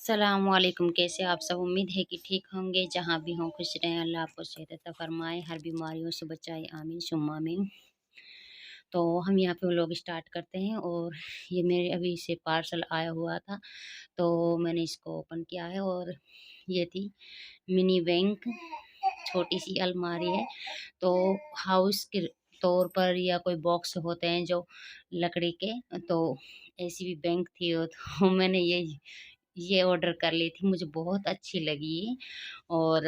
अस्सलामुअलैकुम। कैसे आप सब? उम्मीद है कि ठीक होंगे। जहाँ भी हों खुश रहें, अल्लाह आपको सेहत अता फरमाए, हर बीमारियों से बचाए, आमीन सुम्मा आमीन। तो हम यहाँ पे व्लॉग स्टार्ट करते हैं और ये मेरे अभी से पार्सल आया हुआ था, तो मैंने इसको ओपन किया है और ये थी मिनी बैंक, छोटी सी अलमारी है। तो हाउस के तौर पर या कोई बॉक्स होते हैं जो लकड़ी के, तो ऐसी भी बैंक थी। तो मैंने ये ऑर्डर कर ली थी, मुझे बहुत अच्छी लगी ये। और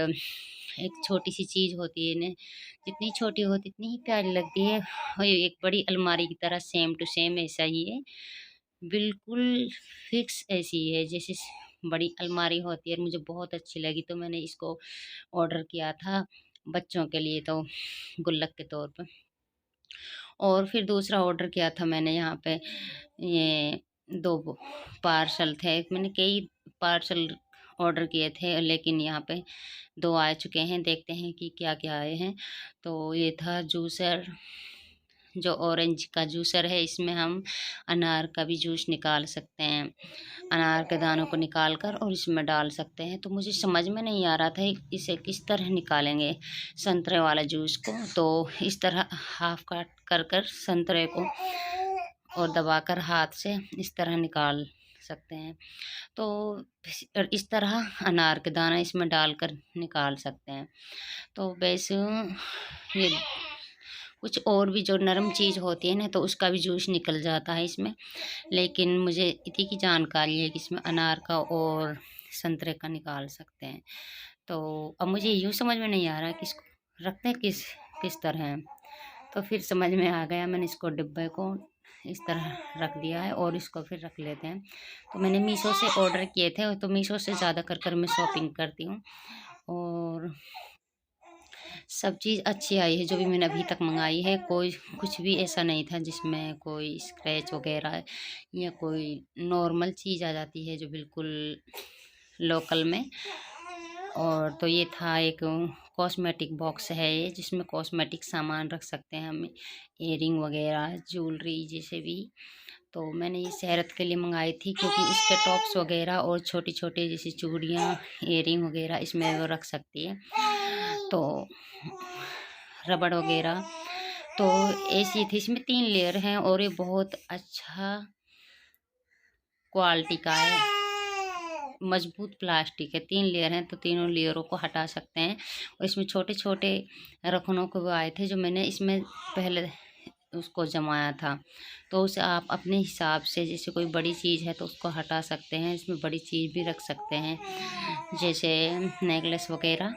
एक छोटी-सी चीज़ होती है ना, जितनी छोटी होती है इतनी ही प्यारी लगती है। और ये एक बड़ी अलमारी की तरह सेम टू सेम ऐसा ही है, बिल्कुल फिक्स ऐसी ही है जैसे बड़ी अलमारी होती है। मुझे बहुत अच्छी लगी तो मैंने इसको ऑर्डर किया था बच्चों के लिए, तो गुल्लक के तौर पे। और फिर दूसरा ऑर्डर किया था मैंने यहाँ पे, ये 2 पार्सल थे। मैंने कई पार्सल ऑर्डर किए थे लेकिन यहाँ पे 2 आ चुके हैं। देखते हैं कि क्या-क्या आए हैं। तो ये था जूसर, जो ऑरेंज का जूसर है, इसमें हम अनार का भी जूस निकाल सकते हैं। अनार के दानों को निकाल कर और इसमें डाल सकते हैं। तो मुझे समझ में नहीं आ रहा था इसे किस तरह निकालेंगे संतरे वाला जूस को। तो इस तरह हाफ काट कर कर संतरे को और दबाकर हाथ से इस तरह निकाल सकते हैं। तो और इस तरह अनार के दाना इसमें डालकर निकाल सकते हैं। तो वैसे ये कुछ और भी जो नरम चीज़ होती है ना, तो उसका भी जूस निकल जाता है इसमें। लेकिन मुझे इतनी की जानकारी है कि इसमें अनार का और संतरे का निकाल सकते हैं। तो अब मुझे यूँ समझ में नहीं आ रहा कि इसको रखते हैं किस किस तरह। तो फिर समझ में आ गया, मैंने इसको डिब्बे को इस तरह रख दिया है और इसको फिर रख लेते हैं। तो मैंने मीशो से ऑर्डर किए थे, तो मीशो से ज़्यादा कर मैं शॉपिंग करती हूँ। और सब चीज़ अच्छी आई है, जो भी मैंने अभी तक मँगाई है, कोई कुछ भी ऐसा नहीं था जिसमें कोई स्क्रैच वग़ैरह या कोई नॉर्मल चीज़ आ जाती है जो बिल्कुल लोकल में। और तो ये था एक कॉस्मेटिक बॉक्स है ये, जिसमें कॉस्मेटिक सामान रख सकते हैं हम, इयररिंग वग़ैरह, ज्वेलरी जैसे भी। तो मैंने ये सेहरत के लिए मँगाई थी क्योंकि इसके टॉप्स वग़ैरह और छोटे-छोटे जैसे चूड़ियाँ, इयररिंग वग़ैरह इसमें वो रख सकती है। तो रबड़ वग़ैरह, तो ऐसी थी। इसमें 3 लेयर हैं और ये बहुत अच्छा क्वालिटी का है, मज़बूत प्लास्टिक है। 3 लेयर हैं तो तीनों लेयरों को हटा सकते हैं। और इसमें छोटे-छोटे रखनों को वो आए थे जो मैंने इसमें पहले उसको जमाया था। तो उसे आप अपने हिसाब से, जैसे कोई बड़ी चीज़ है तो उसको हटा सकते हैं, इसमें बड़ी चीज़ भी रख सकते हैं, जैसे नेकलेस वग़ैरह।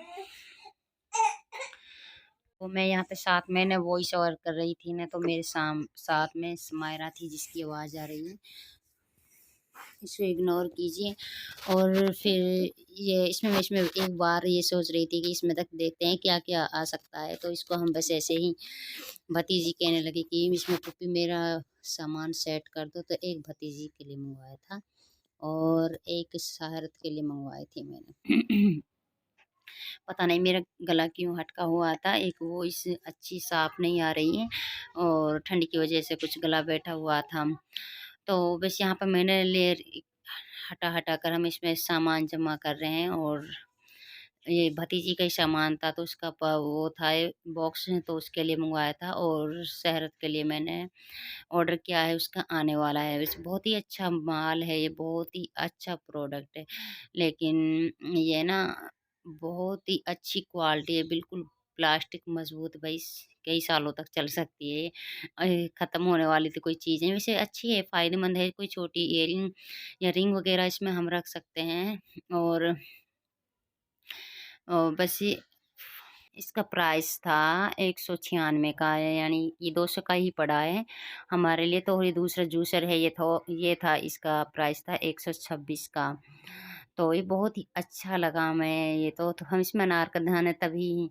तो मैं यहाँ पे साथ में ना वॉइस ओवर कर रही थी ना, तो मेरे साथ में समायरा थी जिसकी आवाज़ आ रही है, इसे इग्नोर कीजिए। और फिर ये इसमें एक बार ये सोच रही थी कि इसमें तक देखते हैं क्या क्या आ सकता है। तो इसको हम बस ऐसे ही, भतीजी कहने लगी कि इसमें पुप्पी मेरा सामान सेट कर दो, तो एक भतीजी के लिए मंगवाया था और एक शहरत के लिए मंगवाई थी मैंने। पता नहीं मेरा गला क्यों हटका हुआ था, एक वॉइस अच्छी साफ नहीं आ रही है और ठंड की वजह से कुछ गला बैठा हुआ था। तो बस यहाँ पर मैंने लेयर हटा-हटा कर हम इसमें सामान जमा कर रहे हैं। और ये भतीजी का ही सामान था तो उसका वो था बॉक्स, तो उसके लिए मंगवाया था। और शहरत के लिए मैंने ऑर्डर किया है, उसका आने वाला है। वैसे बहुत ही अच्छा माल है ये, बहुत ही अच्छा प्रोडक्ट है। लेकिन ये ना बहुत ही अच्छी क्वालिटी है, बिल्कुल प्लास्टिक मज़बूत भाई, कई सालों तक चल सकती है ये। ख़त्म होने वाली तो कोई चीज़ नहीं, वैसे अच्छी है, फ़ायदेमंद है। कोई छोटी इयररिंग या रिंग वग़ैरह इसमें हम रख सकते हैं। और बस ये इसका प्राइस था 196 का है, यानी ये 200 का ही पड़ा है हमारे लिए। तो ये दूसरा जूसर है, ये था इसका प्राइस था 126 का। तो ये बहुत ही अच्छा लगा मैं ये, तो हम इसमें अनार का दाना तभी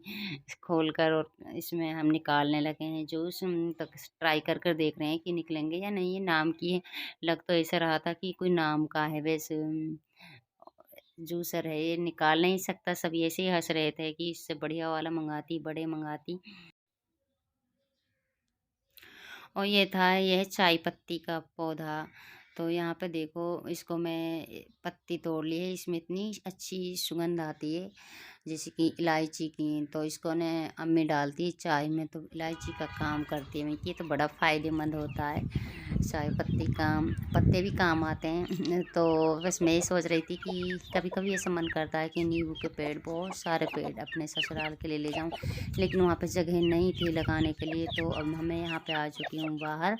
खोलकर और इसमें हम निकालने लगे हैं जूस। तो ट्राई कर देख रहे हैं कि निकलेंगे या नहीं। ये नाम की है, लग तो ऐसा रहा था कि कोई नाम का है, वैसे जूसर है ये, निकाल नहीं सकता। सब ऐसे ही हँस रहे थे कि इससे बढ़िया वाला मंगाती, बड़े मंगाती। और ये था, ये है चाय पत्ती का पौधा। तो यहाँ पे देखो, इसको मैं पत्ती तोड़ ली है, इसमें इतनी अच्छी सुगंध आती है जैसे कि इलायची की। तो इसको ने अम्मी डालती है चाय में, तो इलायची का काम करती है। ये तो बड़ा फ़ायदेमंद होता है, चाय पत्ती काम, पत्ते भी काम आते हैं। तो बस मैं ये सोच रही थी कि कभी कभी ऐसा मन करता है कि नींबू के पेड़, बहुत सारे पेड़ अपने ससुराल के लिए ले जाऊं, लेकिन वहाँ पे जगह नहीं थी लगाने के लिए। तो अब हमें यहाँ पे आ चुकी हूँ बाहर।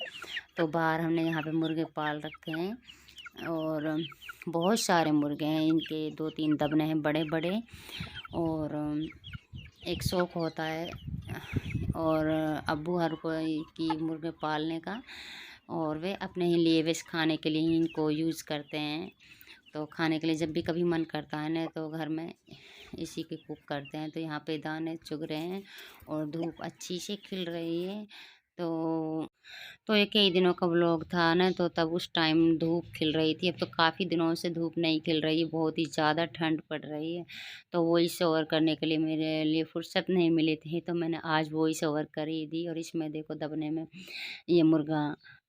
तो बाहर हमने यहाँ पे मुर्गे पाल रखे हैं, और बहुत सारे मुर्गे हैं, इनके 2-3 दबने हैं बड़े बड़े। और एक शौक होता है और अब्बू हर कोई की मुर्गे पालने का, और वे अपने ही लिए बस खाने के लिए ही इनको यूज़ करते हैं। तो खाने के लिए जब भी कभी मन करता है ना, तो घर में इसी के कुक करते हैं। तो यहाँ पे दाने चुग रहे हैं और धूप अच्छी से खिल रही है। तो ये कई दिनों का व्लॉग था ना, तो तब उस टाइम धूप खिल रही थी। अब तो काफ़ी दिनों से धूप नहीं खिल रही है, बहुत ही ज़्यादा ठंड पड़ रही है। तो वॉइस ओवर करने के लिए मेरे लिए फुर्सत नहीं मिली थी, तो मैंने आज वॉइस ओवर कर ही दी। और इसमें देखो दबने में ये मुर्गा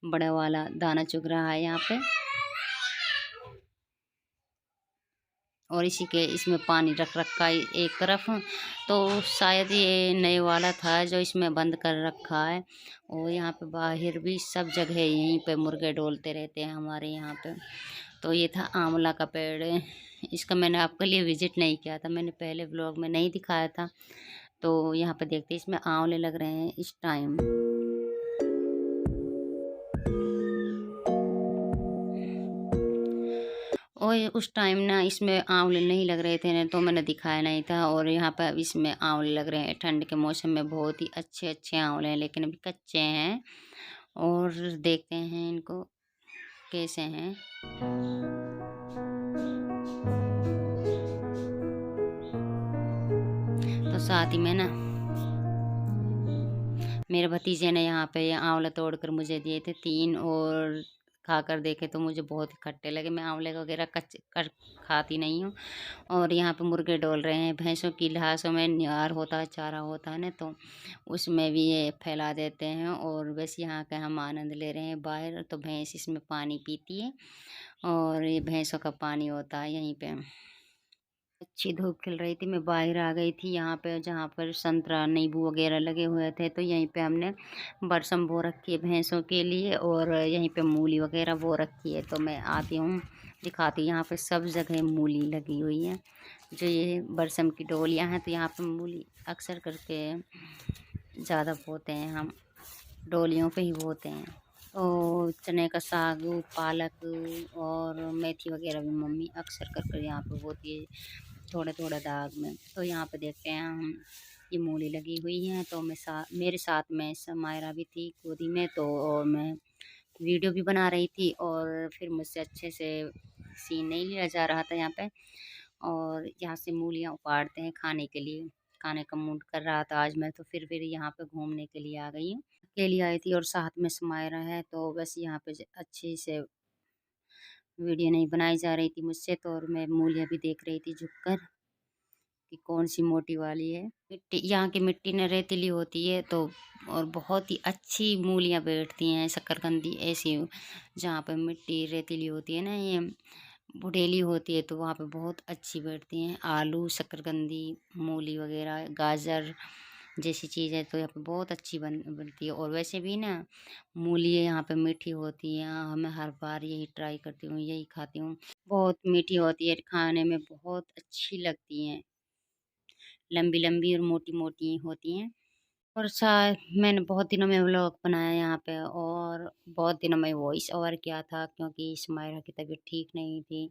बड़ा वाला दाना चुग रहा है यहाँ पे, और इसी के इसमें पानी रख रखा है एक तरफ। तो शायद ये नए वाला था जो इसमें बंद कर रखा है। और यहाँ पे बाहर भी सब जगह यहीं पे मुर्गे डोलते रहते हैं हमारे यहाँ पे। तो ये था आंवला का पेड़, इसका मैंने आपके लिए विजिट नहीं किया था, मैंने पहले व्लॉग में नहीं दिखाया था। तो यहाँ पे देखते हैं, इसमें आंवले लग रहे हैं इस टाइम। और उस टाइम ना इसमें आंवले नहीं लग रहे थे ना, तो मैंने दिखाया नहीं था। और यहाँ पर अब इसमें आंवले लग रहे हैं, ठंड के मौसम में बहुत ही अच्छे अच्छे आंवले हैं, लेकिन अभी कच्चे हैं। और देखते हैं इनको कैसे हैं। तो साथ ही में ना मेरे भतीजे ने यहाँ पे आंवला तोड़ कर मुझे दिए थे 3, और खाकर देखे तो मुझे बहुत ही खट्टे लगे। मैं आंवले वगैरह कच्चे कर खाती नहीं हूँ। और यहाँ पे मुर्गे डोल रहे हैं, भैंसों की लाशों में नियार होता है, चारा होता है ना, तो उसमें भी ये फैला देते हैं। और बस यहाँ का हम आनंद ले रहे हैं बाहर। तो भैंस इसमें पानी पीती है, और ये भैंसों का पानी होता है यहीं पे। अच्छी धूप खिल रही थी, मैं बाहर आ गई थी यहाँ पे, जहाँ पर संतरा नींबू वगैरह लगे हुए थे। तो यहीं पे हमने बरसम बो रखी है भैंसों के लिए, और यहीं पे मूली वगैरह बो रखी है। तो मैं आती हूँ दिखाती हूँ, यहाँ पे सब जगह मूली लगी हुई है। जो ये बरसम की डोलियाँ हैं, तो यहाँ पे मूली अक्सर करके ज़्यादा बोते हैं हम, डोलियों पे ही बोते हैं। और चने का साग, पालक और मेथी वगैरह भी मम्मी अक्सर कर कर यहाँ पे बोती है, थोड़े थोड़े दाग में। तो यहाँ पे देखते हैं हम, ये मूली लगी हुई है। तो मेरे साथ में समायरा भी थी गोदी में, तो और मैं वीडियो भी बना रही थी, और फिर मुझसे अच्छे से सीन नहीं लिया जा रहा था यहाँ पे। और यहाँ से मूलियाँ उपाड़ते हैं खाने के लिए, खाने का मूड कर रहा था आज मैं, तो फिर यहाँ पे घूमने के लिए आ गई हूँ। अकेली आई थी और साथ में समायरा है, तो बस यहाँ पे अच्छी से वीडियो नहीं बनाई जा रही थी मुझसे। तो और मैं मूलियाँ भी देख रही थी झुककर कि कौन सी मोटी वाली है। मिट्टी, यहाँ की मिट्टी न रेतीली होती है, तो और बहुत ही अच्छी मूलियाँ बैठती हैं, शकरकंदी ऐसी जहाँ पे मिट्टी रेतीली होती है ना, ये बुढ़ेली होती है, तो वहाँ पे बहुत अच्छी बैठती हैं। आलू, शकरकंदी, मूली वगैरह, गाजर जैसी चीज़ है, तो यहाँ पे बहुत अच्छी बनती है। और वैसे भी ना मूली यहाँ पे मीठी होती है, मैं हर बार यही ट्राई करती हूँ, यही खाती हूँ। बहुत मीठी होती है, खाने में बहुत अच्छी लगती हैं, लंबी लंबी और मोटी मोटी होती हैं। और मैंने बहुत दिनों में व्लॉग बनाया यहाँ पे, और बहुत दिनों में वॉइस ओवर किया था, क्योंकि समायरा की तबीयत ठीक नहीं थी,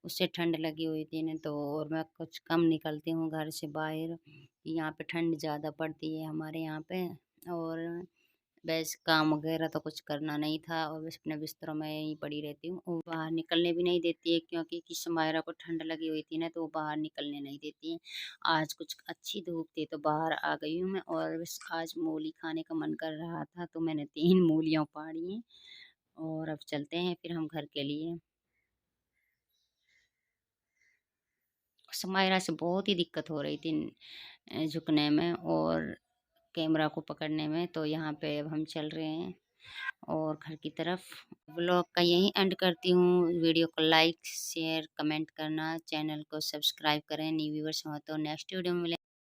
उससे ठंड लगी हुई थी ना। तो और मैं कुछ कम निकलती हूँ घर से बाहर, यहाँ पे ठंड ज़्यादा पड़ती है हमारे यहाँ पे। और बस काम वगैरह तो कुछ करना नहीं था, और बस अपने बिस्तरों में यहीं पड़ी रहती हूँ, और बाहर निकलने भी नहीं देती है, क्योंकि कि समायरा को ठंड लगी हुई थी ना, तो वो बाहर निकलने नहीं देती है। आज कुछ अच्छी धूप थी, तो बाहर आ गई हूँ मैं, और बस आज मूली खाने का मन कर रहा था, तो मैंने 3 मूलियाँ फाड़ी हैं। और अब चलते हैं फिर हम घर के लिए। समायरा से बहुत ही दिक्कत हो रही थी झुकने में और कैमरा को पकड़ने में। तो यहाँ पे अब हम चल रहे हैं, और घर की तरफ। व्लॉग का यहीं एंड करती हूँ। वीडियो को लाइक, शेयर, कमेंट करना, चैनल को सब्सक्राइब करें। न्यू व्यूअर्स हो तो नेक्स्ट वीडियो में मिलें।